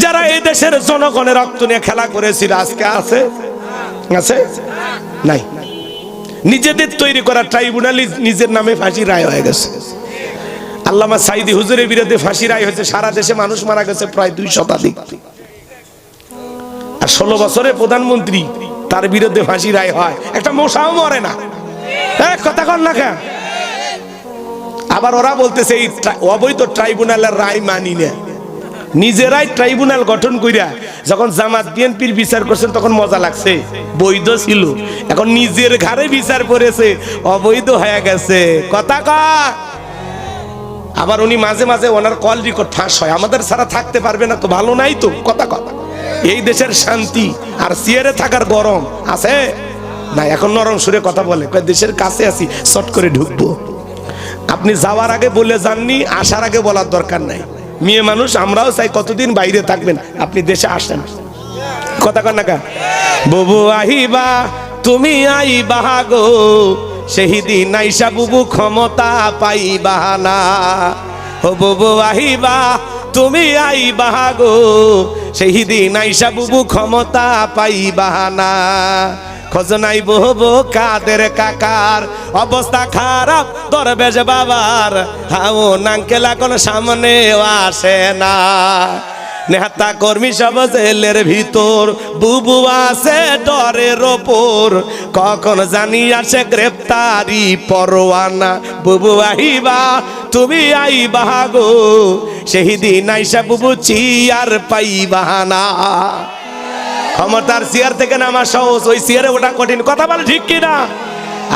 যারা এই দেশের জনগণের রক্ত নিয়ে খেলা করেছিল আজকে আছে? আছে? নাই। নিজেদের তৈরি করা ট্রাইব্যুনালে নিজের নামে ফাঁসি রায় হয়ে গেছে। আল্লামা সাইদি হুজুরের বিরুদ্ধে ফাঁসি রায় হয়েছে, সারা দেশে মানুষ মারা গেছে প্রায় 2 শতাধিক। আর 16 বছরের প্রধানমন্ত্রী, তার বিরুদ্ধে ফাঁসি রায় হয়, একটা মশাও মরে না। কথা কন না কেন? আবার ওরা বলতেছে এই অবৈধ ট্রাইব্যুনালের রায় মানি না। নিজেরাই ট্রাইব্যুনাল গঠন কইরা যখন জামাত বিএনপির বিচার করছেন তখন মজা লাগছে, বৈধ ছিল। এখন নিজের ঘরে বিচার করেছে, অবৈধ হয়ে গেছে। কথা কয়। আবার উনি মাঝে মাঝে ওনার কল রেকর্ড ফাঁস হয়, আমাদের ছাড়া থাকতে পারবে না তো, ভালো নাই তো। কথা কথা এই দেশের শান্তি আর চেয়ারে থাকার গরম আছে না। এখন নরম সুরে কথা বলে, দেশের কাছে আছি, শর্ট করে ঢুকবো। আপনি যাওয়ার আগে বলে যাননি, আসার আগে বলার দরকার নাই। মেয়ে মানুষ, আমরাও চাই কতদিন বাইরে থাকবেন, আপনি দেশে আসেন। কথা কন না কা? বুবু আহিবা তুমি আইবা গো, সেদিন আইসা বুবু ক্ষমতা পাইবা না। ও বুবু আহিবা তুমি আইবা গো, সেদিন আইসা বুবু ক্ষমতা পাইবা না। খোঁজনাই বহবো কাদের কাকার, অবস্থা খারাপ দরবেশ বাবার, হাও নাঙ্কেল এখন সামনে আসে না। নেতা কর্মী সব জেলের ভিতর, বুবু আছে ডরের ওপর, কখন জানি আসে গ্রেপ্তারি পরোয়ানা। বুবু আহিবা তুমি আইবা গো, সেদিন আইসা বুবু চিয়ার পাইবা না। ক্ষমতার চেয়ার থেকে নামা সহজ, ওই চেয়ারে ওটা কঠিন। কথা বলে ঠিক কিনা?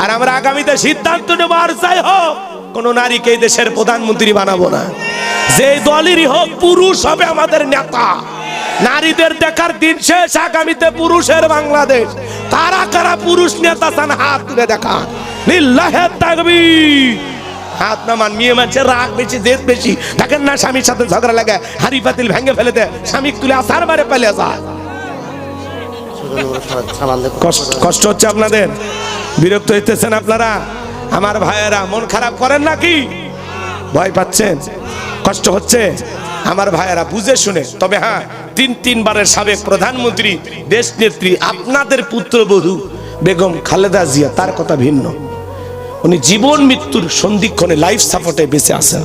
আর আমরা আগামীতে সিদ্ধান্ত নেব, আর যাই হোক কোন নারীকে এই দেশের প্রধানমন্ত্রী বানাবো না। যে দলেরই হোক, পুরুষ হবে আমাদের নেতা। নারীদের দেখার দিন শেষ, আগামীতে পুরুষের বাংলাদেশ। কারা কারা পুরুষ নেতা চান হাত তুলে দেখা। লিল্লাহে তাকবীর। হাত নামান। মেয়ে মানুষের রাগ বেশি, জেদ বেশি, দেখেন না স্বামীর সাথে ঝগড়া লাগে, হাড়ি পাতিল ভেঙে ফেলে দেয়, স্বামী তুলে আসার বারে পেলে যায়। কষ্ট হচ্ছে আপনাদের? বিরক্ত হইতেছেন আপনারা? আমার ভাইয়েরা মন খারাপ করেন নাকি? ভয় পাচ্ছেন? কষ্ট হচ্ছে? আমার ভাইয়েরা বুঝে শুনে, তবে হ্যাঁ, 3 বারের সাবেক প্রধানমন্ত্রী, দেশ নেত্রী, আপনাদের পুত্রবধূ বেগম খালেদা জিয়া, তার কথা ভিন্ন। উনি জীবন মৃত্যুর সন্ধিক্ষণে লাইফ সাপোর্টে বেঁচে আছেন।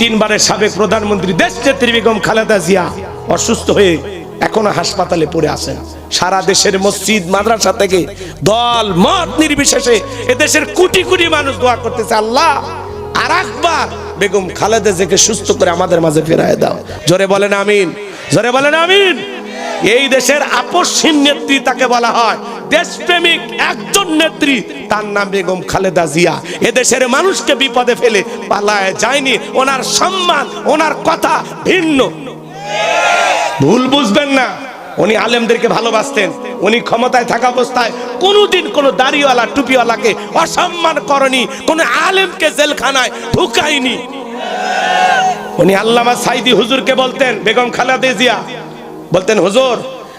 3 বারের সাবেক প্রধানমন্ত্রী, দেশ নেত্রী বেগম খালেদা জিয়া অসুস্থ হয়ে এখনো হাসপাতালে পড়ে আছেন। সারা দেশের মসজিদ মাদ্রাসা থেকে দল মত নির্বিশেষে এদেশের কোটি কোটি মানুষ দোয়া করতেছে, আল্লাহ আর একবার বেগম খালেদা জিয়াকে সুস্থ করে আমাদের মাঝে ফেরায় দাও। জোরে বলেন আমিন, জোরে বলেন আমিন। এই দেশের আপসহীন নেত্রী তাকে বলা হয়, দেশপ্রেমিক একজন নেত্রী, তার নাম বেগম খালেদা জিয়া। এদেশের মানুষকে বিপদে ফেলে পালায় যায়নি। ওনার সম্মান, ওনার কথা ভিন্ন। ভুল বুঝবেন না, উনি আলেমদেরকে ভালোবাসতেন। উনি ক্ষমতায় থাকা অবস্থায় কোনোদিন কোনো দাড়িওয়ালা টুপিওয়ালাকে অসম্মান করেনি, কোন আলেমকে জেলখানায় ঢুকায়নি। উনি আল্লামা সাইদি হুজুরকে বলতেন, বেগম খালেদা জিয়া বলতেন, হুজুর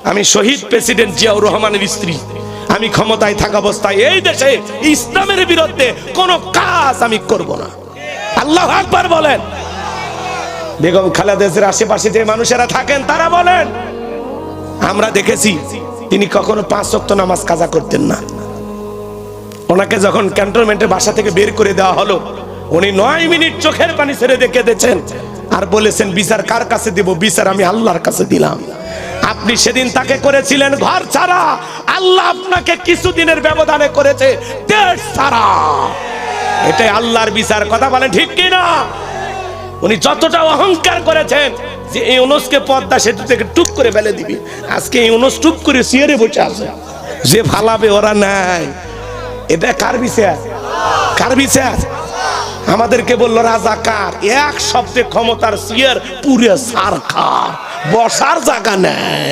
আমি শহীদ প্রেসিডেন্ট জিয়াউর রহমানের স্ত্রী, আমি ক্ষমতায় থাকা অবস্থায় এই দেশে ইসলামের বিরুদ্ধে কোনো কাজ আমি করব না। আল্লাহু আকবার বলেন। বেগম খালেদা জিয়ার আশেপাশে যে মানুষেরা থাকেন তারা বলেন, আমরা দেখেছি তিনি কখনো 5 ওয়াক্ত নামাজ কাজা করতেন না। ওনাকে যখন ক্যান্টনমেন্টের বাসা থেকে বের করে দেওয়া হলো, উনি 9 মিনিট চোখের পানি ছেড়ে দেখে দিয়েছেন আর বলেছেন, বিচার কার কাছে দেব? বিচার আমি আল্লাহর কাছে দিলাম। আপনি সেদিন তাকে করেছিলেন ঘর ছাড়া, আল্লাহ আপনাকে কিছুদিনের ব্যবধানে করেছে দেশ ছাড়া। এটাই আল্লাহর বিচার। কথা বলেন ঠিক কিনা? উনি যতটা অহংকার করেছেন যে এই ইউনূসকে পদ্মা সেতু থেকে টুপ করে ফেলে দিবি, আজকে ইউনূস টুপ করে চেয়ারে বসে আছে। যে ফালাবে ওরা নাই। এটা কার বিচার? কার বিচার? আমাদেরকে বললো রাজাকার। এক শব্দে ক্ষমতার চেয়ার পুরে সরকার, বসার জায়গা নেই।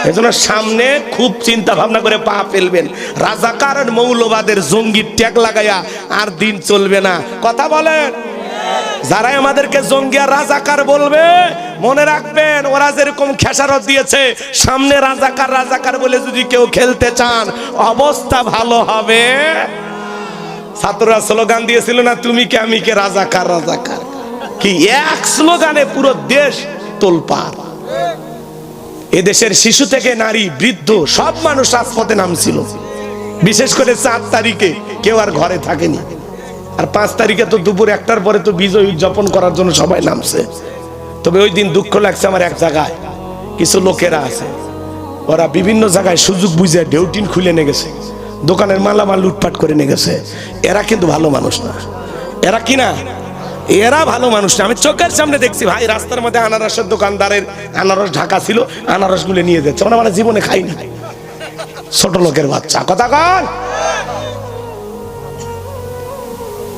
এজন্য সামনে খুব চিন্তা ভাবনা করে পা ফেলবেন। রাজাকার আর মৌলবাদের জঙ্গি ট্যাগ লাগাইয়া আর দিন চলবে না। কথা বলেন। যারাই আমাদেরকে জঙ্গি আর রাজাকার বলবে, মনে রাখবেন ওরা যেরকম খেসারত দিয়েছে, সামনে রাজাকার রাজাকার বলে যদি কেউ খেলতে চান, অবস্থা ভালো হবে। ছাত্ররা স্লোগান দিয়েছিল না, তুমি কে আমি কে, রাজাকার রাজাকার। কি এক স্লোগানে পুরো দেশ তোলপাড়। এদেশের শিশু থেকে নারী বৃদ্ধ সব মানুষ রাজপথে নামছিল। বিশেষ করে 4 তারিখে কেউ আর ঘরে থাকেনি, আর 5 তারিখে তো দুপুর 1টার পরে তো বিজয় উদযাপন করার জন্য সবাই নামছে। তবে ওই দিন দুঃখ লাগছে আমার, এক জায়গায় কিছু লোকেরা আছে, ওরা বিভিন্ন জায়গায় সুযোগ বুঝে ডেউটিন খুলে নিয়ে গেছে, দোকানের মালামাল লুটপাট করে নিয়ে গেছে। এরা কিন্তু ভালো মানুষ না। এরা কি না, এরা ভালো মানুষ না। আমি চোখের সামনে দেখছি ভাই, রাস্তার মধ্যে আনারসের দোকানদারের আনারস ঢাকা ছিল, আনারস গুলো নিয়ে যাচ্ছে। ওরা মানে জীবনে খাইনি, ছোট লোকের বাচ্চা। কথা কন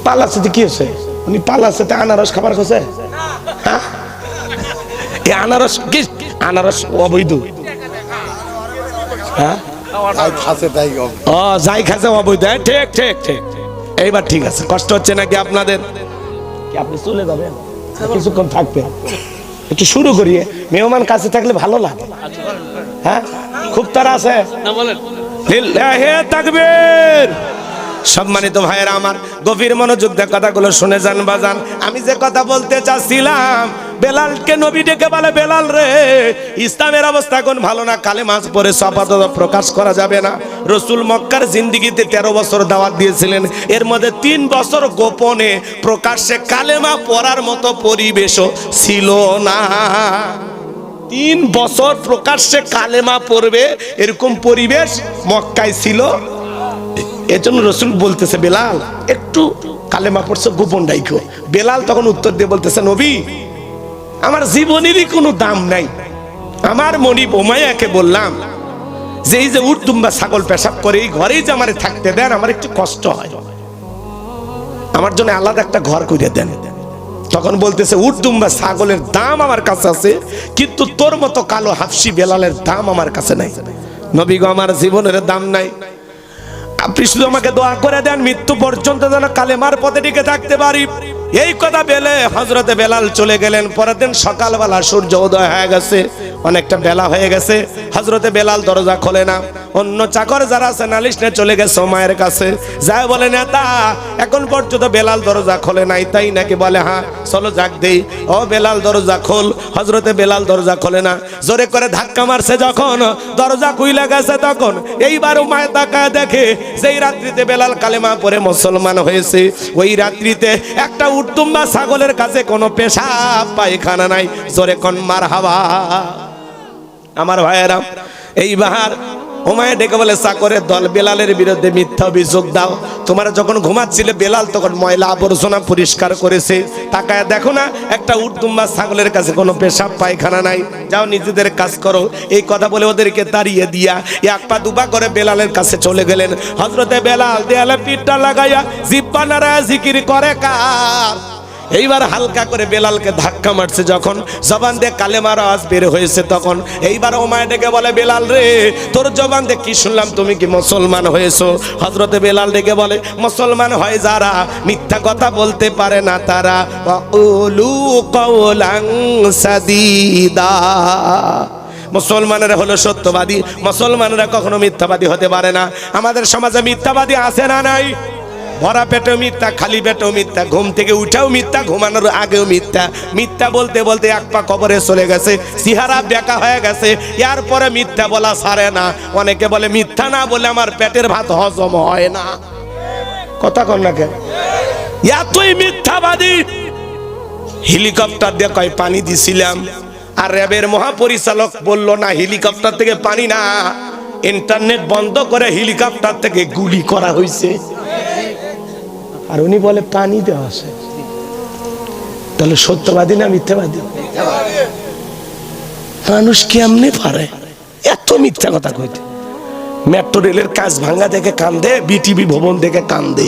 পালাচ্ছে কি হয়েছে? উনি পালাচ্ছে আনারস খাবার খোঁজে। হ্যাঁ, এই আনারস কি? আনারস অবৈধ। হ্যাঁ, যাই খাচ্ছে অবৈধ। ঠিক ঠিক ঠিক, এইবার ঠিক আছে। কষ্ট হচ্ছে নাকি আপনাদের? আপনি চলে যাবেন, কিছুক্ষণ থাকবেন, একটু শুরু করিয়ে। মেহমান কাছে থাকলে ভালো লাগে। হ্যাঁ, খুব তারা আছে। তাকবীর। সম্মানিত ভাইয়েরা আমার, গভীর মনোযোগ দিয়ে কথাগুলো শুনে যান বাজান। আমি যে কথা বলতে চাচ্ছিলাম, বেলালকে নবী ডেকে বলে, বেলাল রে, ইসলামের অবস্থা কোন ভালো না, কালেমা পড়ে আপাতত প্রকাশ করা যাবে না। রসুল মক্কার জিন্দিগিতে 13 বছর দাওয়াত দিয়েছিলেন, এর মধ্যে 3 বছর গোপনে প্রকাশ্যে কালেমা পড়ার মতো পরিবেশও ছিল না। 3 বছর প্রকাশ্যে কালেমা পড়বে এরকম পরিবেশ মক্কায় ছিল। এজন্য রসুল বলতেছে, বেলাল একটু কালেমা পড়ছে গোপন রাখো। বেলাল তখন উত্তর দিয়ে বলতেছে, নবী আমার জীবনেরই কোনো দাম নাই। আমার মনিব উমাইয়াকে বললাম যে এই যে উট দুম্বা ছাগল পেশাব করে এই ঘরেই যে আমারে থাকতে দেন, আমার একটু কষ্ট হয়, আমার জন্য আলাদা একটা ঘর করে দেন। তখন বলতেছে, উট দুম্বা ছাগলের দাম আমার কাছে আছে, কিন্তু তোর মতো কালো হাফসি বেলালের দাম আমার কাছে নাই। নবী গো, আমার জীবনের দাম নাই, আপনি শুধু আমাকে দোয়া করে দেন মৃত্যু পর্যন্ত যেন কালেমার পথে টিকে থাকতে পারি। এই কথা বলে হযরতে বেলাল চলে গেলেন। পরের দিন সকালবেলা সূর্য উদয় হয়ে গেছে, অনেকটা বেলা হয়ে গেছে। হযরতে বেলাল দরজা খোলে না। অন্য চাকর যারা আছে নালিশ নিয়ে চলে গেছে মায়ের কাছে, যায় বলে, নেতা এখন পর্যন্ত বেলাল দরজা খোলে নাই, তাই নাকি? বলে হ্যাঁ, চলো যাক দেই। ও বেলাল দরজা খোল। হযরতে বেলাল দরজা খোলে না, জোরে করে ধাক্কা মারছে। যখন দরজা খুইলা গেছে, তখন এইবার মায়ে তাকায় দেখে যেই রাত্রিতে বেলাল কালেমা পড়ে মুসলমান হয়েছে, ওই রাত্রিতে একটা উটদুম্বা ছাগলের কাছে কোনো পেশাব পায়খানা নাই। জোরে কোন মারহাবা। আমার ভাইয়েরা, এইবার উমাইয়া ডেকে বলে, চাকরের দল, বেলালের বিরুদ্ধে মিথ্যা অভিযোগ দাও। তোমরা যখন ঘুমাচ্ছিলে বেলাল তখন ময়লা আবর্জনা পরিষ্কার করেছে, তাকায় দেখো না একটা উটদুম্বা ছাগলের কাছে কোনো পেশাব পায়খানা নাই, যাও নিজেদের কাজ করো। এই কথা বলে ওদেরকে তাড়িয়ে দিয়া 1 পা 2 পা করে বেলালের কাছে চলে গেলেন। হযরতে বেলাল দেয়ালে পিঠটা লাগাইয়া জিহ্বা নাড়ায় জিকির করে কার। এইবার হালকা করে বেলালকে ধাক্কা মারছে, যখন জবান দিয়ে কালেমার আওয়াজ বের হয়েছে, তখন এইবার উমাইয়া ডেকে বলে, বেলাল রে, তোর জবান দিয়ে কি শুনলাম, তুমি কি মুসলমান হয়েছো? হযরতে বেলাল ডেকে বলে, মুসলমান হয় যারা মিথ্যা কথা বলতে পারে না তারা, ওয়াকুলু কাওলান সাদীদা। মুসলমানেরা হলো সত্যবাদী, মুসলমানেরা কখনো মিথ্যাবাদী হতে পারে না। আমাদের সমাজে মিথ্যাবাদী আছে না নাই? ভরা পেটেও মিথ্যা, খালি পেটেও মিথ্যা, ঘুম থেকে উঠাও মিথ্যা, ঘুমানোর আগেও মিথ্যা। মিথ্যা বলতে বলতে 1 পা কবরে চলে গেছে, চেহারা বেঁকা হয়ে গেছে, এরপরে মিথ্যা বলা ছাড়ে না। অনেকে বলে মিথ্যা না বলে আমার পেটের ভাত হজম হয় না। কথা কন না কেন? এতই মিথ্যাবাদী। হেলিকপ্টার দিয়ে কয় পানি দিছিলাম, আর র্যাবের মহাপরিচালক বলল না, হেলিকপ্টার থেকে পানি না, ইন্টারনেট বন্ধ করে হেলিকপ্টার থেকে গুলি করা হয়েছে। আর উনি বলে পানি দেওয়া আছে। তাহলে সত্যবাদী না মিথ্যাবাদী? মানুষ কেমনে পারে এত মিথ্যা কথা কইতে? মেট্রো রেলের কাজ ভাঙা দেখে কান্দে, বিটিভি ভবন দেখে কান্দে,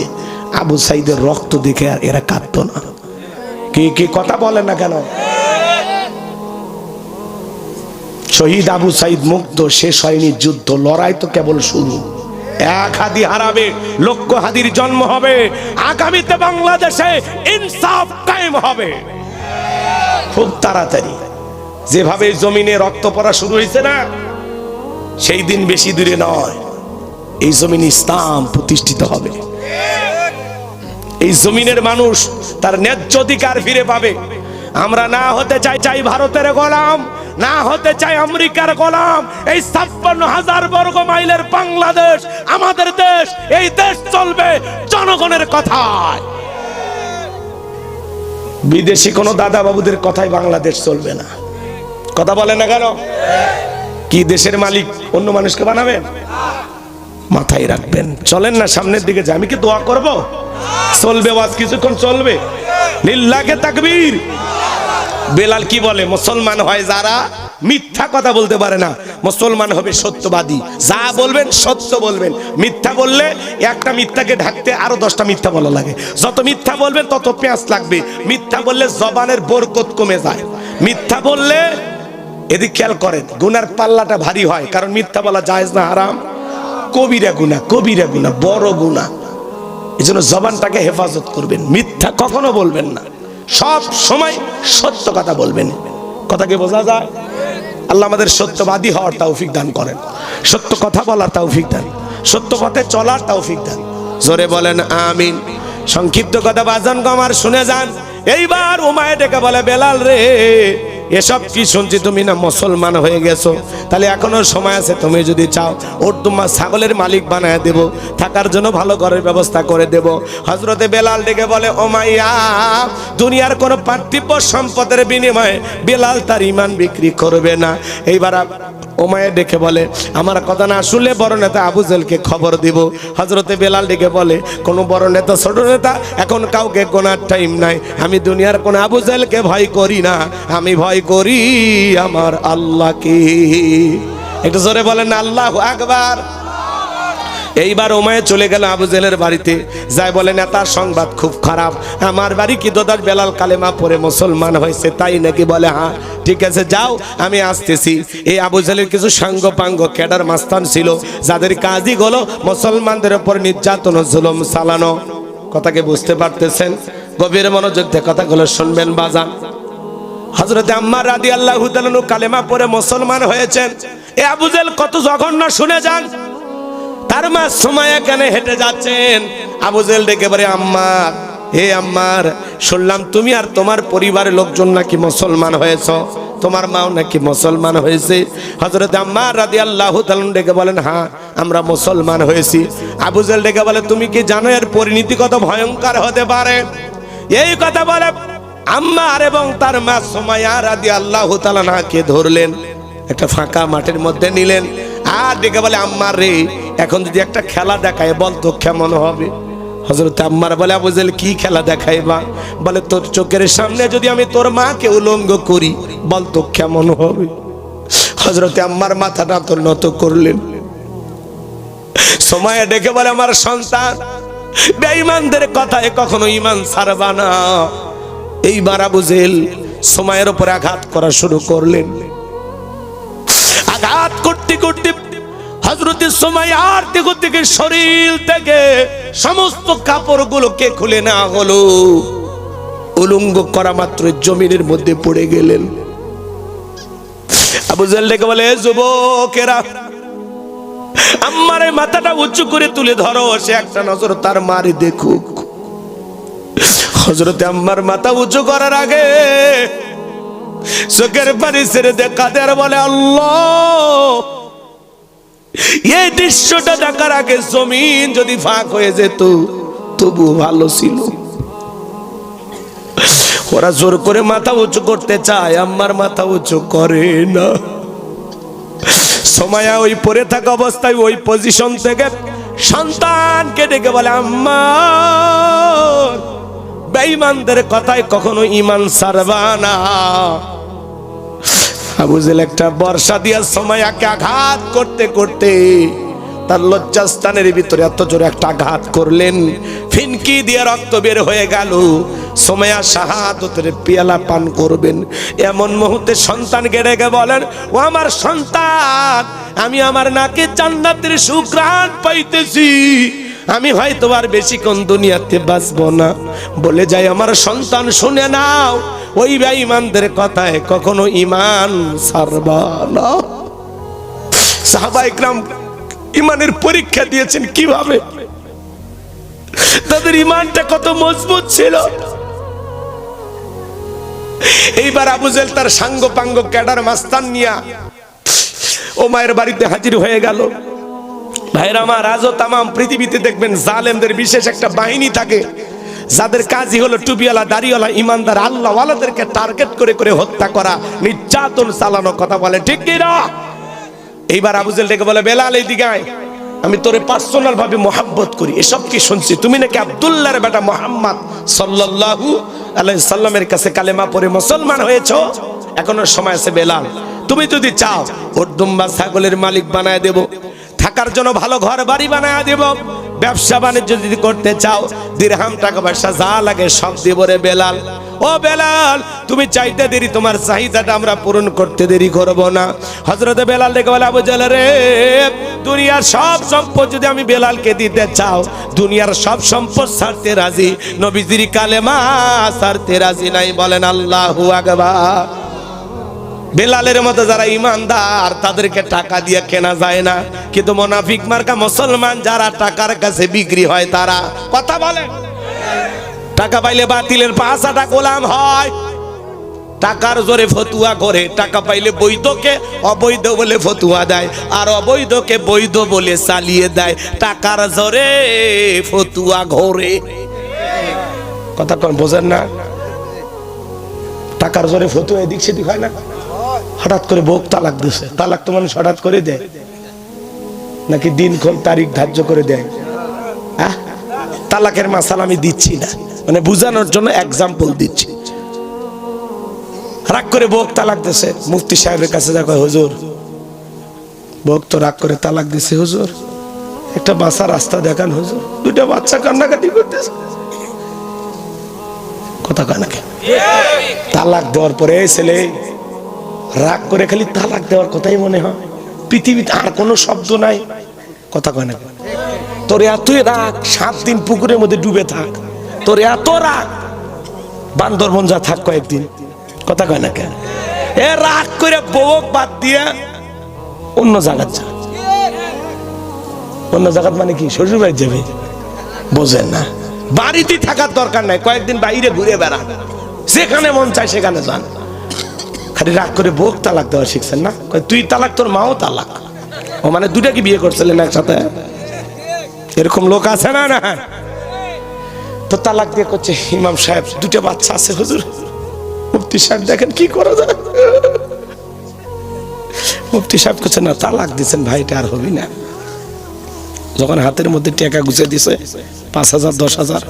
আবু সাইদের রক্ত দেখে আর এরা কাঁদতো না। কি কথা বলে না কেন? শহীদ আবু সাইদ মুক্ত, শেষ হয়নি যুদ্ধ, লড়াই তো কেবল শুরু। 1 হাদি হারাবে, লক্ষ হাদির জন্ম হবে। আগামীতে বাংলাদেশে ইনসাফ কায়েম হবে খুব তাড়াতাড়ি। যেভাবে জমিনে রক্ত পড়া শুরু হয়েছে না, সেই দিন বেশি দূরে নয়। এই জমিনে ইসলাম প্রতিষ্ঠিত হবে। এই জমিনের মানুষ তার ন্যায্য অধিকার ফিরে পাবে। আমরা না হতে চাই ভারতের গোলাম, না হতে চাই আমেরিকার গোলাম। এই 56,000 বর্গ মাইলের বাংলাদেশ আমাদের দেশ। এই দেশ চলবে জনগণের কথায়। বিদেশি কোন দাদা বাবুদের কথায় বাংলাদেশ চলবে না। কথা বলে না কেন? কি দেশের মালিক অন্য মানুষকে বানাবেন? মাথায় রাখবেন। চলেন না সামনের দিকে যাই। আমি কি দোয়া করব? চলবে ওয়াজ কিছুক্ষণ চলবে। লিল্লাহে তাকবীর। বেলাল কি বলে? মুসলমান হয় যারা মিথ্যা কথা বলতে পারে না, মুসলমান হবে সত্যবাদী। যা বলবেন সত্য বলবেন। মিথ্যা বললে একটা মিথ্যাকে ঢাকতে আরো 10টা মিথ্যা বলা লাগে। যত মিথ্যা বলবেন তত পেঁয়াজ লাগবে। মিথ্যা বললে জবানের বরকত কমে যায়। মিথ্যা বললে এদিক খেয়াল করেন, গুনার পাল্লাটা ভারী হয়। কারণ মিথ্যা বলা জায়েজ না হারাম? কবিরা গুনাহ, কবিরা গুনাহ, বড় গুনাহ। এজন্য জবানটাকে হেফাজত করবেন। মিথ্যা কখনো বলবেন না, সব সময় সত্য কথা বলবেন। কথা কি বোঝা যায়? আল্লাহ আমাদের সত্যবাদী হওয়ার তৌফিক দান করেন, সত্য কথা বলার তৌফিক দান, সত্য পথে চলার তৌফিক দান। জোরে বলেন আমিন। সংক্ষিপ্ত কথা বাজান আমার শুনে যান। এইবার উমায়ে ডেকে বলে, বেলাল রে, এসব কি শুনছি তুমি না মুসলমান হয়ে গেছো? তাহলে এখনো সময় আছে। তুমি যদি চাও ওর তোমার ছাগলের মালিক বানায় দেব, থাকার জন্য ভালো ঘরের ব্যবস্থা করে দেব। হযরতে বেলাল ডেকে বলে, উমাইয়া, দুনিয়ার কোনো পার্থিব সম্পদের বিনিময়ে বেলাল তার ঈমান বিক্রি করবে না। এইবার উমাইয়া ডেকে বলে, আমার কথা না শুনলে বড় নেতা আবু জেহেলকে খবর দিব। হযরতে বেলাল ডেকে বলে, কোন বড় নেতা ছোট নেতা এখন কাউকে গোনার টাইম নাই। আমি দুনিয়ার কোন আবু জেহেলকে ভয় করি না, আমি ভয় করি আমার আল্লাহকে। একটু জোরে বলেন আল্লাহু আকবার। এইবার উমাইয়া চলে গেল আবু জেহেলের বাড়িতে, যাই বলে, নেতার সংবাদ খুব খারাপ। আমার বাড়ি কি দাদার বেলাল কালেমা পড়ে মুসলমান হয়েছে, তাই নাকি? বলে হ্যাঁ, ঠিক আছে যাও, আমি আসতেছি। এই আবু জেহেলের কিছু সাঙ্গ পাঙ্গ ক্যাডার মাস্তান ছিল, যাদের কাজই হলো মুসলমানদের উপর নির্যাতন জুলুম চালানো। কথাকে বুঝতে পারতেছেন? গভীর মনোযোগ দিয়ে কথাগুলো শুনবেন বাজান। হযরতে আম্মার রাদিয়াল্লাহু তাআলা কালেমা পড়ে মুসলমান হয়েছেন। এই আবু জেহেল কত জঘন্য শুনে যান। তার মা সুমাইয়া কেন হেঁটে যাচ্ছেন, আবু জেহেল ডেকে বলে, আম্মার, হে আম্মার, শুনলাম তুমি আর তোমার পরিবারের লোকজন নাকি মুসলমান হয়েছো, তোমার মাও নাকি মুসলমান হয়েছে। হযরত আম্মার রাদিয়াল্লাহু তাআলা ডেকে বলেন, হ্যাঁ আমরা মুসলমান হয়েছি। আবু জেহেল ডেকে বলে, তুমি কি জানো এর পরিণতি কত ভয়ঙ্কর হতে পারে? এই কথা বলে আম্মার এবং তার মা সুমাইয়া রাদিয়াল্লাহু তাআলা কে ধরলেন, একটা ফাঁকা মাঠের মধ্যে নিলেন, আর ডেকে বলে, আম্মার রে, এখন যদি একটা খেলা দেখায় বলতো কেমন হবে? হযরত আম্মার বলে, আবু জেহেল কি খেলা দেখাইবা? বলে, তোর চোখের সামনে যদি আমি তোর মাকে উলঙ্গ করি বলতো কেমন হবে? হযরত আম্মার মাথাটা তোর নত করলেন। সময় ডেকে বলে, আমার সন্তান, বেঈমানদের কথায় কখনো ঈমান ছাড়বা না। এইবার আবু জেহেল সময়ের উপর আঘাত করা শুরু করলেন। আঘাত করতে করতে হযরতে সুমাইয়ার দেহ থেকে, শরীর থেকে সমস্ত কাপড়গুলোকে খুলে নেওয়া হলো। উলঙ্গ করা মাত্র জমিনের মধ্যে পড়ে গেলেন। আবু জেহেল ডেকে বলে, যুবকেরা, আম্মারে মাথাটা উঁচু করে তুলে ধরো, সে একটা নজর তার মারে দেখুক। হযরতে আম্মার মাথা উঁচু করার আগে চোখের পানি ছেড়ে দেখা দেয়, বলে, আল্লাহ, এই দৃশ্যটা দেখার আগে জমিন যদি ফাঁক হয়ে যেত তবু ভালো ছিল। ওরা জোর করে মাথা উঁচু করতে চায়, আম্মার মাথা উঁচু করে না। সুমাইয়া ওই পড়ে থাকা অবস্থায় ওই পজিশন থেকে সন্তানকে ডেকে বলে, আম্মা, বেঈমানদের কথায় কখনো ঈমান ছাড়বা না। আবু জেহেল একটা বর্ষা দিয়া সুমাইয়াকে আঘাত করতে করতে তার লজ্জাস্থানের ভিতরে এত জোরে একটা আঘাত করলেন, ফিনকি দিয়ে রক্ত বের হয়ে গেল। সুমাইয়া শাহাদাতের পেয়ালা পান করবেন, এমন মুহূর্তে সন্তানকে ডেকে বলেন, ও আমার সন্তান, আমি আমার নাকে জান্নাতের সুঘ্রাণ পাইতেছি, আমি হয়তো আর বেশিক্ষণ দুনিয়াতে বাঁচবো না। বলে যাই, আমার সন্তান শুনে নাও, ওই বেঈমানদের কথায় কখনো ঈমান ছাড়বা না। সাহাবায়ে কেরাম ঈমানের পরীক্ষা দিয়েছেন কিভাবে, তাদের ঈমানটা কত মজবুত ছিল। এইবার আবু জেহেল তার সাঙ্গ পাঙ্গ ক্যাডার মাস্তান নিয়া ও মায়ের বাড়িতে হাজির হয়ে গেল। ভাইরা আমার, আজও তামাম পৃথিবীতে দেখবেন জালেমদের বিশেষ একটা বাহিনী থাকে, যাদের কাজই হলো টুপিওয়ালা দাড়িওয়ালা ইমানদার আল্লাহওয়ালাদেরকে টার্গেট করে করে হত্যা করা, নির্যাতন চালানো। কথা বলে ঠিক কি না? এইবার আবু জেহেল ডেকে বলে, বেলাল এইদিকে আয়, আমি তোরে পার্সোনাল ভাবে মোহাব্বত করি। এসব কি শুনছি? তুমি নাকি আব্দুল্লাহর বেটা মুহাম্মদ সাল্লাল্লাহু আলাইহি সাল্লামের কাছে কালেমা পড়ে মুসলমান হয়েছো। এখনো সময় আছে বেলাল, তুমি যদি চাও ওর দুম্বা ছাগলের মালিক বানায় দেব, থাকার জন্য ভালো ঘর বাড়ি বানায় দেব, ব্যবসা বাণিজ্য যদি করতে চাও দিরহাম টাকা পয়সা যা লাগে সব দেব রে বেলাল। ও বেলাল, তুমি চাইতে দেরি, তোমার চাহিদাটা আমরা পূরণ করতে দেরি করব না। হযরতে বেলাল ডেকে বলে, আবু জেহেল রে, দুনিয়ার সব সম্পদ যদি আমি বেলালকে দিতে চাও, দুনিয়ার সব সম্পদ ছাড়তে রাজি, নবীজির কালেমা ছাড়তে রাজি নাই। বলেন আল্লাহু আকবার। বেলালের মতো যারা ইমানদার তাদেরকে টাকা দিয়ে কেনা যায় না, কিন্তু মুনাফিক মার্কা মুসলমান যারা টাকার কাছে বিক্রি হয় তারা। কথা বলেন, টাকা পাইলে বাতিলের পাঁচাটা গোলাম হয়, টাকার জোরে ফতুয়া করে, টাকা পাইলে বৈধকে অবৈধ বলে ফতুয়া দেয়, আর অবৈধকে বৈধ বলে চালিয়ে দেয়, টাকার জোরে ফতুয়া ঘোরে। কথা কোন বোঝেন না? টাকার জোরে ফতুয়া এদিক সেদিক হয় না। হঠাৎ করে বউ তালাক দিছে, তালাক তো মানুষ হঠাৎ করে দেয় নাকি দিনক্ষণ তারিখ ধার্য করে দেয়? তালাকের মাসাল আমি দিচ্ছি না, মানে বুঝানোর জন্য এক্সাম্পল দিচ্ছি। রাগ করে বউ তালাক দিছে, মুফতি সাহেবের কাছে দেখো, হুজুর বউ তো রাগ করে তালাক দিছে, হুজুর একটা বাঁচা রাস্তা দেখান, হুজুর দুইটা বাচ্চা কান্নাকাটি করতেছে। কথা কয় না কেন? তালাক দেওয়ার পরে ছেলে রাগ করে খালি তালাক দেওয়ার কথাই মনে হয়, পৃথিবীতে আর কোনো শব্দ নাই। কথা কয় না? তোর এতই রাগ, 7 দিন পুকুরের মধ্যে ডুবে থাক। তোর এত রাগ, বান্দরবন যা থাক কয়েকদিন। কথা কয় না কেন? এ রাগ করে বউ বাদ দিয়ে অন্য জায়গা যা। অন্য জায়গা মানে কি? শ্বশুর বাড়ি যাবে? বোঝেন না? বাড়িতে থাকার দরকার নাই, কয়েকদিন বাইরে ঘুরে বেড়ান, যেখানে মন চায় সেখানে যান। খালি রাগ করে বউ তালাক দেওয়া শিখছেন না? তুই তালাক, তোর মাও তালাক। ও মানে দুটা কি বিয়ে করছিলেন একসাথে? এরকম লোক আছে না? না, তো তালাক দিয়ে করছে, ইমাম সাহেব দুটো বাচ্চা আছে হুজুর, মুফতি সাহেব দেখেন কি করা যায়। মুফতি সাহেব করছে, না তালাক দিচ্ছেন ভাই, এটা আর হবি না। যখন হাতের মধ্যে টাকা গুছিয়ে দিছে 5,000 10,000,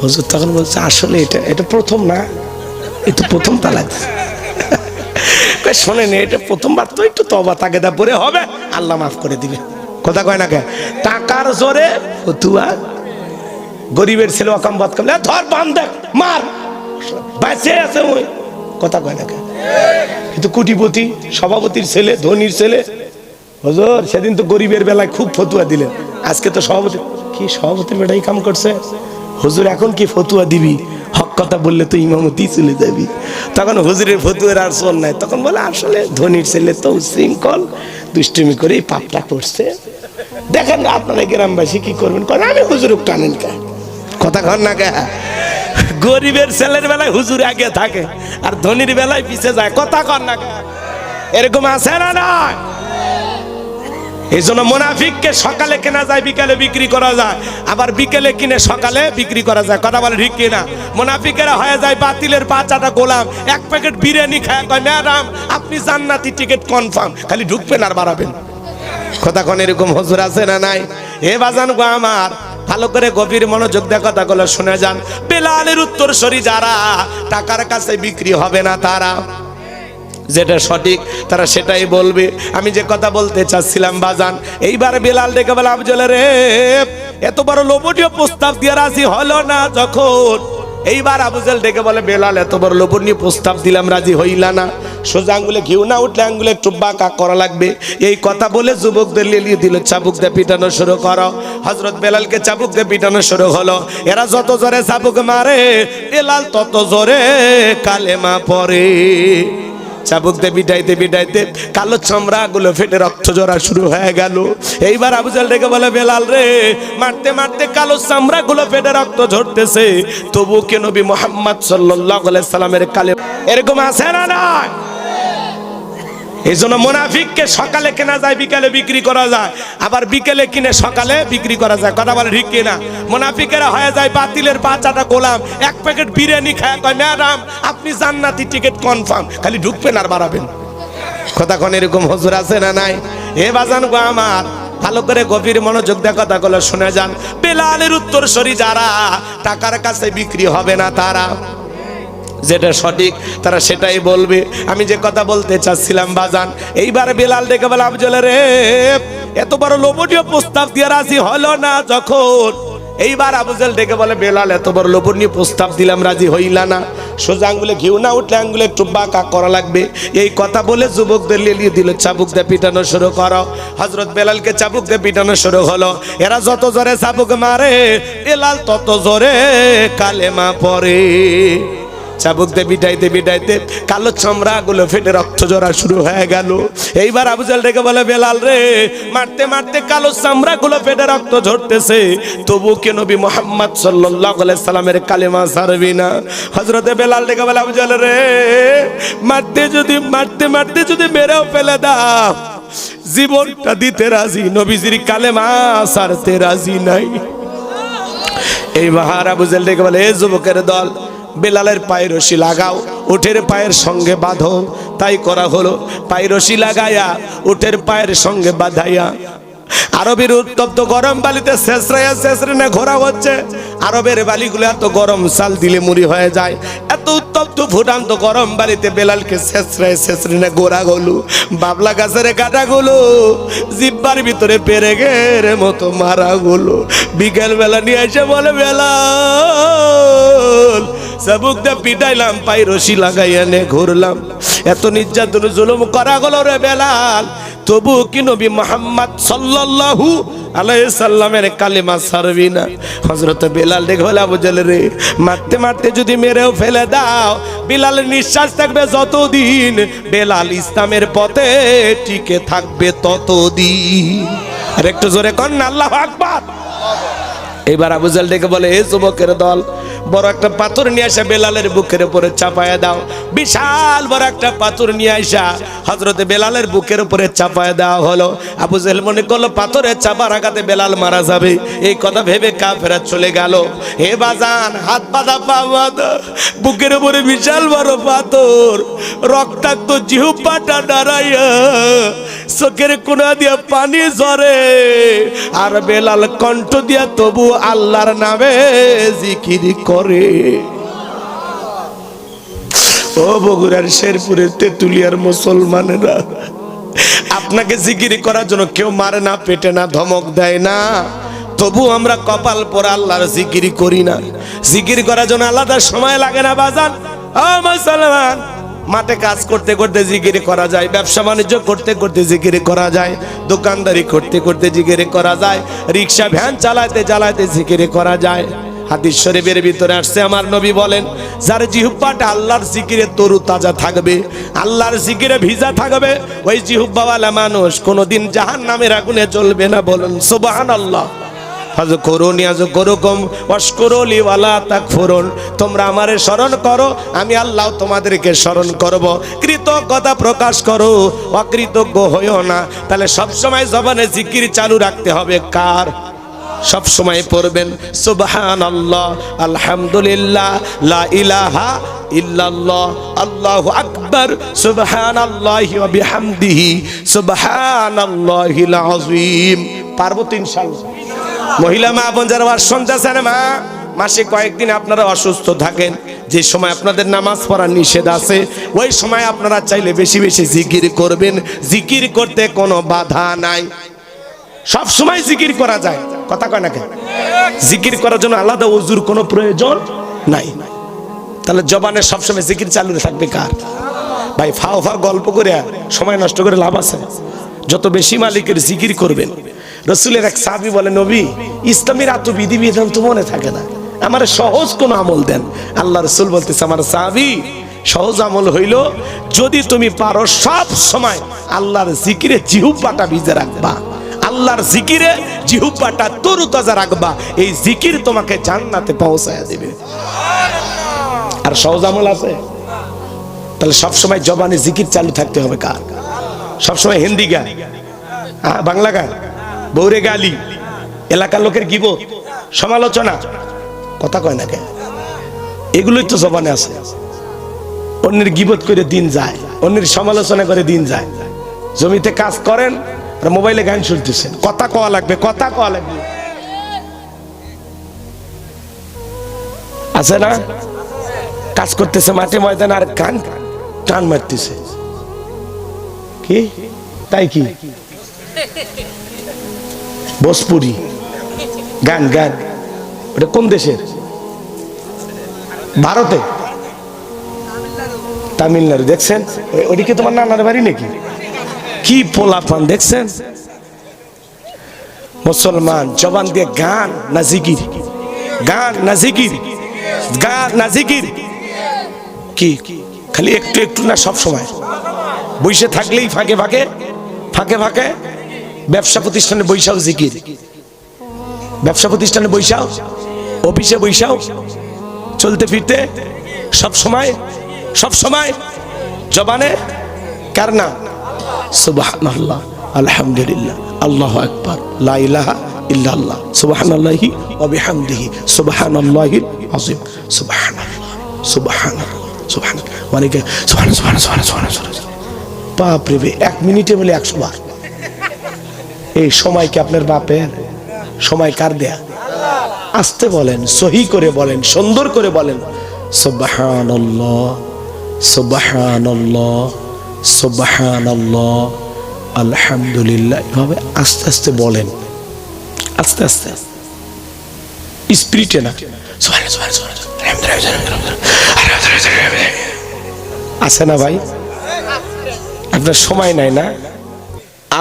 হুজুর তখন বলছে, আসলে এটা প্রথম না, এটা প্রথম তালাক। শোনেন, এটা প্রথমবার তো একটু তওবা তাকেদা পরে হবে, আল্লাহ মাফ করে দিবে। কথা কয় না কে? টাকার জোরে ফতুয়া, গরিবের ছেলে অকাম বাদ কাম, ধর বান দেখ মার, বাঁচে আছে ওই। কথা কয় না কে? কিন্তু কোটিপতি সভাপতির ছেলে, ধনির ছেলে, হুজুর সেদিন তো গরিবের বেলায় খুব ফতুয়া দিলেন, আজকে তো সভাপতি। কি সভাপতির বেটাই কাম করছে? হুজুর এখন কি ফতুয়া দিবি? হক কথা বললে তো ইমামতি চলে যাবি। তখন হুজুরের ফতুয়ার আর শোন নাই, তখন বলে আসলে ধনির ছেলে তো শৃঙ্খল, দুষ্টুমি করে এই পাপটা করছে। দেখেন আপনারা গ্রামবাসী কি করবেন, আমি হুজুর টানেন কে? কথা কন না কে? গরিবের ছেলের বেলায় হুজুর আগে থাকে আর ধনির বেলায় পিছে যায়। কথা কন না কে? এরকম আছে না? না, এই জন্য মুনাফিককে সকালে কেনা যায়, বিকালে বিক্রি করা যায়, আবার বিকেলে কিনে সকালে বিক্রি করা যায়। কথা বলে ঠিক কিনা? মুনাফিকেরা হয়ে যায় বাতিলের 5টা গোলাম। 1 প্যাকেট বিরিয়ানি খায়, কয় ম্যাডাম আপনি জান্নাতি টিকিট কনফার্ম, খালি ঢুকবেন আর বাড়াবেন। কথা কোন এরকম হুজুর আছে না নাই? এ বাজান গো আমার, ভালো করে গভীর মনোযোগ দিয়ে কথাগুলো শুনে যান। বেলালের উত্তরসূরি যারা, টাকার কাছে বিক্রি হবে না তারা, যেটা সঠিক তারা সেটাই বলবে। আমি যে কথা বলতে চাচ্ছিলাম বাজান, এইবার বেলাল ডেকে বলে, আবু জেহেল রে, এত বড় লোভনীয় প্রস্তাব দিয়ে রাজি হলো না যখন, এইবার আবু জেহেল ডেকে বলে, বেলাল এত বড় লোভনীয় প্রস্তাব দিলাম রাজি হইলা না, সোজা আঙ্গুলে ঘিউ না উঠলে আঙ্গুলে একটু বাঁকা করা লাগবে। এই কথা বলে যুবকদের লেলিয়ে দিল, চাবুক দিয়ে পিটানো শুরু করো। হযরত বেলালকে চাবুক দিয়ে পিটানো শুরু হলো। এরা যত জোরে চাবুক মারে, বেলাল তত জোরে কালেমা পড়ে। চাবুক দিয়ে পিটাইতে পিটাইতে কালো চামড়া গুলো ফেটে রক্ত ঝরা শুরু হয়ে গেল। এইবার আবু জাহেল ডেকে বলে, বেলাল রে, মারতে মারতে কালো চামড়া গুলো ফেটে রক্ত ঝরতেছে, তবু কে নবী মুহাম্মদ সাল্লাল্লাহু আলাইহি সাল্লামের কালেমা এরকম আছে না নাই? এই জন্য মুনাফিককে সকালে কেনা যায়, বিকালে বিক্রি করা যায়, আবার বিকেলে কিনে সকালে বিক্রি করা যায়। কথা বলে ঠিক কিনা? মুনাফিকেরা হয়ে যায় বাতিলের 5-8টা গোলাম, এক প্যাকেট বিরিয়ানি খায়, কয় ম্যাডাম আপনি জান্নাতি টিকিট কনফার্ম, খালি ঢুকবেন আর বাড়াবেন। কথা কোন এরকম হুজুর আছে না নাই? এ বাজান গো আমার, ভালো করে গভীর মনোযোগ দিয়ে কথাগুলো শুনে যান। বেলালের উত্তরসূরি যারা, টাকার কাছে বিক্রি হবে না তারা, যেটা সঠিক তারা সেটাই বলবে। আমি যে কথা বলতে চাচ্ছিলাম বাজান, এইবার বেলাল ডেকে বলে, আবু জাহেল রে, এত বড় লোভনীয় প্রস্তাব দিয়ে রাজি হলো না যখন, এইবার আবু জাহেল ডেকে বলে, বেলাল এত বড় লোভনীয় প্রস্তাব দিলাম রাজি হইলা না, সোজা আঙ্গুলে ঘিউ না উঠলে আঙ্গুলে একটু বাঁকা করা লাগবে। এই কথা বলে যুবকদের লেলিয়ে দিল, চাবুক দিয়ে পিটানো শুরু করো। হযরত বেলালকে চাবুক দিয়ে পিটানো শুরু হলো। এরা যত জোরে চাবুক মারে, বেলাল তত জোরে কালেমা পড়ে। চাবুক দিয়ে পিটাইতে পিটাইতে কালো চামড়া গুলো ফেটে রক্ত ঝরা শুরু হয়ে গেল। এইবার আবু জাহেল ডেকে বলে, বেলাল রে, মারতে মারতে কালো চামড়া গুলো ফেটে রক্ত ঝরতেছে, তবু কে নবী মুহাম্মদ সাল্লাল্লাহু আলাইহি সাল্লামের কালেমা ছাড়বি না? হযরতে বেলাল ডেকে বলে, আবু জাহেল রে, মারতে মারতে যদি মেরেও ফেলে দাও, জীবনটা দিতে রাজি, নবীজির কালেমা ছাড়তে রাজি নাই। এইবার আবু জাহেল ডেকে বলে, এ যুবকের দল, বেলালের পায়ে রশি লাগাও, উটের পায়ের সঙ্গে বাঁধো। তাই করা হলো। পায়ে রশি লাগাইয়া উটের পায়ের সঙ্গে বাঁধাইয়া আরবের উত্তপ্ত গরম বালিতে শেষরে ঘোরা হচ্ছে। আরবের বালিগুলো এত গরম, চাল দিলে মুড়ি হয়ে যায়। এত উত্তপ্ত ফুটান্ত গরম বালিতে বেলালকে শেষরে ঘোরা গলু, বাবলা গাছের কাটা গুলো জিব্বার ভিতরে পেরেকের মতো মারা গুলো। বিকেল বেলা নিয়ে এসে বলে, বেলাল, চাবুক দিয়ে পিটাইলাম, পাই রশি লাগাইয়া নে ঘুরলাম, এত নির্যাতন জুলুম করা গেল রে বেলাল, তবু কি নবী মুহাম্মদ সাল্লাল্লাহু আলাইহি সাল্লামের কালেমা ছাড়বি না? হযরত বেলাল দেখে বলে, আবু জাহেল রে, মারতে মারতে যদি মেরেও ফেলে দাও, বেলালের নিঃশ্বাস থাকবে যতদিন, বেলাল ইসলামের পথে টিকে থাকবে ততদিন। আর একটু জোরে কর না আল্লাহু আকবার। এবার আবু জাহেল ডেকে বলে, এ যুবকের দল, বড় একটা পাথর নিয়ে আসা বেলালের বুকের উপরে চাপায়া দাও। বিশাল বড় একটা পাথর নিয়ে আসা হযরতে বেলালের বুকের উপরে চাপায়া দেওয়া হলো। আবু জাহেল মনে করলো পাথরের চাপার আঘাতে বেলাল মারা যাবে, এই কথা ভেবে কাফেররা চলে গেল। হে বাজান, হাত বাঁধা পা বাঁধা, বুকের উপরে বিশাল বড় পাথর, রক্তাক্ত জিহ্বাটা দাঁড়াইয়া চোখের কোনা দিয়া পানি ঝরে, আর বেলাল কণ্ঠ দিয়া তবু আল্লাহর নামে জিকির করে। ও বগুড়ার শেরপুরের তেতুলিয়ার মুসলমানেরা, আপনাকে জিকির করার জন্য কেউ মারে না, পেটে না, ধমক দেয় না, তবু আমরা কপাল পরে আল্লাহর জিকির করি না। জিকির করার জন্য আলাদা সময় লাগে না বাজান। ও মুসলমান, মাঠে কাজ করতে করতে জিকির করা যায়, ব্যবসা বাণিজ্য করতে করতে জিকির করা যায়, দোকানদারি করতে করতে জিকির করা যায়, রিক্সা ভ্যান চালাতে চালাতে জিকির করা যায়। হাদিস শরীফের ভিতরে আসছে, আমার নবী বলেন, যার জিহ্বাটা আল্লাহর জিকিরে তরু তাজা থাকবে, আল্লাহর জিকিরে ভিজা থাকবে, ওই জিহ্বাওয়ালা মানুষ কোনোদিন জাহান্নামের আগুনে জ্বলবে না। বলুন সুবহানাল্লাহ। ফাযকুরুনি আযকুরুকুম ওয়াশকুরুলি ওয়ালা তাকফুরুন, তোমরা আমারে স্মরণ করো, আমি আল্লাহ তোমাদেরকে স্মরণ করব। কৃতজ্ঞতা প্রকাশ করো, অকৃতজ্ঞ হইও না। তাহলে সব সময় জবানে জিকির চালু রাখতে হবে কার? সব সময় পড়বেন সুবহানাল্লাহ, আলহামদুলিল্লাহ, লা ইলাহা ইল্লাল্লাহ, আল্লাহু আকবার, সুবহানাল্লাহি ওয়া বিহামদিহি, সুবহানাল্লাহিল আযীম। পারবো তো ইনশাআল্লাহ। মহিলা মা বোন যারা শুনতেছেন, মা, মাসে কয়েকদিন আপনারা অসুস্থ থাকেন, যে সময় আপনাদের নামাজ পড়ার নিষেধ আছে, ওই সময় আপনারা চাইলে বেশি বেশি জিকির করবেন। জিকির করতে কোনো বাধা নাই, সব সময় জিকির করা যায়। কথা কয় না কেন? জিকির করার জন্য আলাদা ওযুর কোনো প্রয়োজন নাই। তাহলে জবানে সবসময় জিকির চালু থাকবে কার? ভাই, ফাও গল্প করে সময় নষ্ট করে লাভ আছে? যত বেশি মালিকের জিকির করবেন। রাসূলের এক সাহাবী বলে, নবী, ইসলামের এত বিধিবিধান তো মনে থাকে না, আমার সহজ কোন আমল দেন। আল্লাহ রাসূল বলতেছে, আমার সাহাবী, সহজ আমল হইল যদি তুমি পারো সব সময় আল্লাহর জিকিরে জিহ্বাটা ভিজে রাখবা, আল্লাহর জিকিরে জিহ্বাটা তরুতাজা রাখবা, এই জিকির তোমাকে জান্নাতে পৌঁছায়া দিবে। আর সহজ আমল আছে? তাহলে সব সময় জবানে জিকির চালু থাকতে হবে। কার? সব সময় হিন্দি গান, বাংলা গান, বউরে গালি, এলাকার লোকের গিবত, সমালোচনা, কথা কয় না কেন? এগুলোই তো জবানে আছে। অন্যের গিবত করে দিন যায়, অন্যের সমালোচনা করে দিন যায়। জমিতে কাজ করেন আর মোবাইলে গান শুনতেছেন, কথা কওয়া লাগবে, কথা কওয়া লাগবে, আছে না? কাজ করতেছে মাঠে ময়দানে আর গান টান মারতেছে, কি তাই? কি ভোজপুরি গান, গান ওটা কোন দেশের? ভারতে, তামিলনাড়ু। দেখছেন ওইদিকে তোমার নানার বাড়ি নাকি? কি পোলাপান দেখছেন? মুসলমান জবান দিয়ে গান না জিকির, গান না জিকির, গান না জিকির, কি খালি একটু একটু না সব সময়? বইসে থাকলেই ফাঁকে ফাঁকে, ফাঁকে ফাঁকে ব্যবসা প্রতিষ্ঠানে বৈশাও জিকির, ব্যবসা প্রতিষ্ঠানে বৈশাও, অফিসে বৈশাও, চলতে ফিরতে সব সময়, সব সময় জবানে কার নাম? সুবহানাল্লাহ, আলহামদুলিল্লাহ, আল্লাহু আকবার, লা ইলাহা ইল্লাল্লাহ, সুবহানাল্লাহি ওয়া বিহামদিহি, সুবহানাল্লাহিল আযীম, সুবহানাল্লাহ, সুবহানাল্লাহ, সুবহানাল্লাহ, মানে কি সুবহানাল্লাহ, সুবহানাল্লাহ, সুবহানাল্লাহ। বাপ রে, 1 মিনিটে বলে 100 বার। এই সময় কি আপনার বাপের? সময় কার দেয়া? আস্তে বলেন, সহি করে বলেন, সুন্দর করে বলেন, সুবহানাল্লাহ, সুবহানাল্লাহ, সুবহানাল্লাহ, আলহামদুলিল্লাহ। এভাবে আস্তে আস্তে বলেন, আস্তে আস্তে, স্পিরিটে না। আছে না ভাই? আপনার সময় নাই না?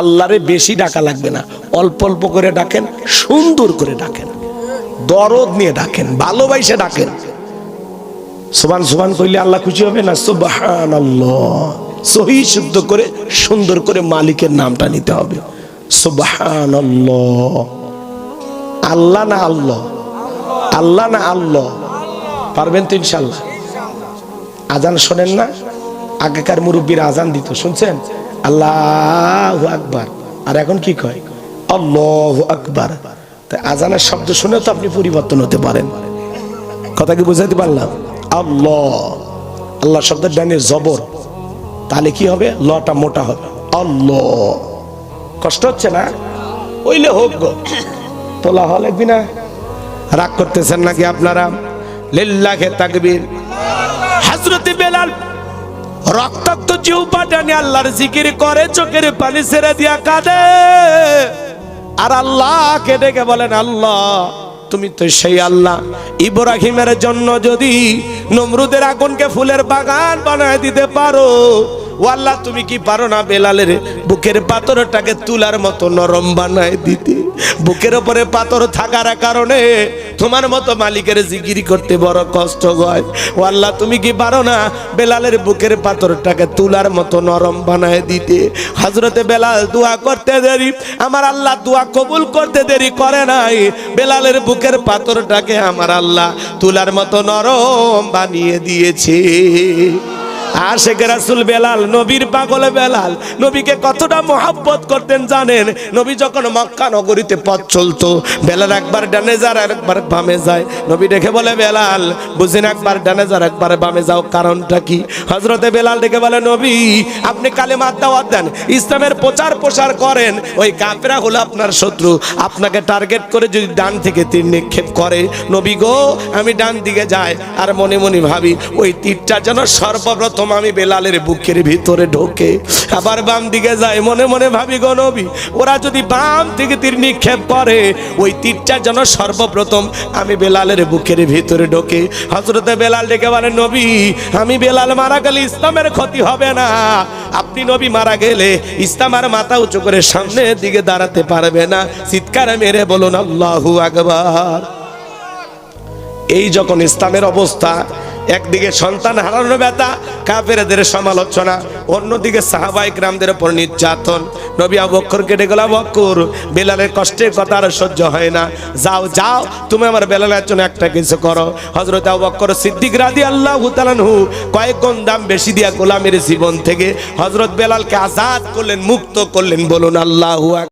আল্লাহরে বেশি ডাকা লাগবে না, অল্প অল্প করে ডাকেন, সুন্দর করে ডাকেন, দরদ নিয়ে ডাকেন, ভালোবাসে ডাকেন। সুবহান সুবহান কইলে আল্লাহ খুশি হবে না? সুবহানাল্লাহ, সহি শুদ্ধ করে সুন্দর করে মালিকের নামটা নিতে হবে। সুবহানাল্লাহ। আল্লাহ না আল্লাহ? আল্লাহ না আল্লাহ? পারবেন তো ইনশাআল্লাহ? আজান শোনেন না? আগেকার মুরব্বীরা আজান দিত, শুনছেন? আল্লাহু আকবার। আর এখন কি কয়? আল্লাহু আকবার। তাই আজানের শব্দ শুনে তো আপনি পরিবর্তন হতে পারেন। কথা কি বুঝাইতে পারলাম? আল্লাহ, আল্লাহ শব্দের ডানে জবর, তাহলে কি হবে? লটা মোটা হবে। আল্লাহ। কষ্ট হচ্ছে না? ওইলে হোক গো, তোলা হল লাগবি না। রাগ করতেছেন নাকি আপনারা? লিল্লাহি তাকবীর। হযরত বেলাল রক্তাক্ত জিহ্বাটা নিয়ে আল্লাহর জিকির করে, চোখের পানি ছেড়ে দিয়া কাঁদে আর আল্লাহকে ডেকে বলেন, আল্লাহ তুমি তো সেই আল্লাহ, ইব্রাহিমের জন্য যদি নমরুদের আগুনকে ফুলের বাগান বানায় দিতে পারো, ও আল্লাহ তুমি কি পারো না বেলালের বুকের পাথরটাকে তুলার মতো নরম বানায় দিতে? বুকের উপরে পাথর থাকার কারণে তোমার মতো মালিকের জিকির করতে বড় কষ্ট হয়। ও আল্লাহ তুমি কি পারো না বেলালের বুকের পাথরটাকে তুলার মতো নরম বানায় দিতে? হযরতে বেলাল দোয়া করতে দেরি, আমার আল্লাহ দোয়া কবুল করতে দেরি করে নাই। বেলালের বুকের পাথরটাকে আমার আল্লাহ তুলার মতো নরম বানিয়ে দিয়েছে। আশেক রাসূল বেলাল, নবীর পাগল বেলাল, নবীকে কতটা মহব্বত করতেন জানেন? নবী যখন মক্কা নগরীতে পথ চলতো, বেলাল একবার ডানে যায় আর একবার বামে যায়। নবী দেখে বলে, বেলাল বুঝেন, একবার ডানে যাও একবার বামে যাও, কারণটা কি? হযরতে বেলাল দেখে বলে, নবী আপনি কালেমার দাওয়াত দেন, ইসলামের প্রচার প্রসার করেন, ওই কাফেররা হলো আপনার শত্রু, আপনাকে টার্গেট করে যদি ডান থেকে তীর নিক্ষেপ করে, নবী গো আমি ডান দিকে যাই আর মনে মনে ভাবি ওই তীরটা যেন সর্বপ্রথম আমি বেলালের বুকের ভিতরে ঢোকে, আবার বাম দিকে যায়, মনে মনে ভাবি গো নবী ওরা যদি বাম থেকে তীর নিক্ষেপ করে, ওই তীরটা যেন সর্বপ্রথম আমি বেলালের বুকের ভিতরে ঢোকে। হযরতে বেলাল ডেকে বলেন, নবী আমি বেলাল মারা গেলে ইসলামের ক্ষতি হবে না, আপনি নবী মারা গেলে ইসলাম আর মাথা উঁচু করে সামনের দিকে দাঁড়াতে পারবে না। চিৎকার মেরে বলুন আল্লাহু আকবার। এই যখন ইসলামের অবস্থা, একদিকে সন্তান হারানো ব্যথা, কাফেরদের সমালোচনা, অন্যদিকে সাহাবায়ে কিরামদের উপর নির্যাতন। নবী আবু বকরকে ডেকে বললেন, আবু বকর, বেলালের কষ্টের কথা আর সহ্য হয় না, যাও যাও তুমি আমার বেলালের জন্য একটা কিছু করো। হযরত আবু বকর সিদ্দিক রাদিয়াল্লাহু তাআলা আনহু কয়েক গুণ দাম বেশি দিয়া গোলামের জীবন থেকে হযরত বেলালকে আজাদ করলেন, মুক্ত করলেন। বলুন আল্লাহু আকবার।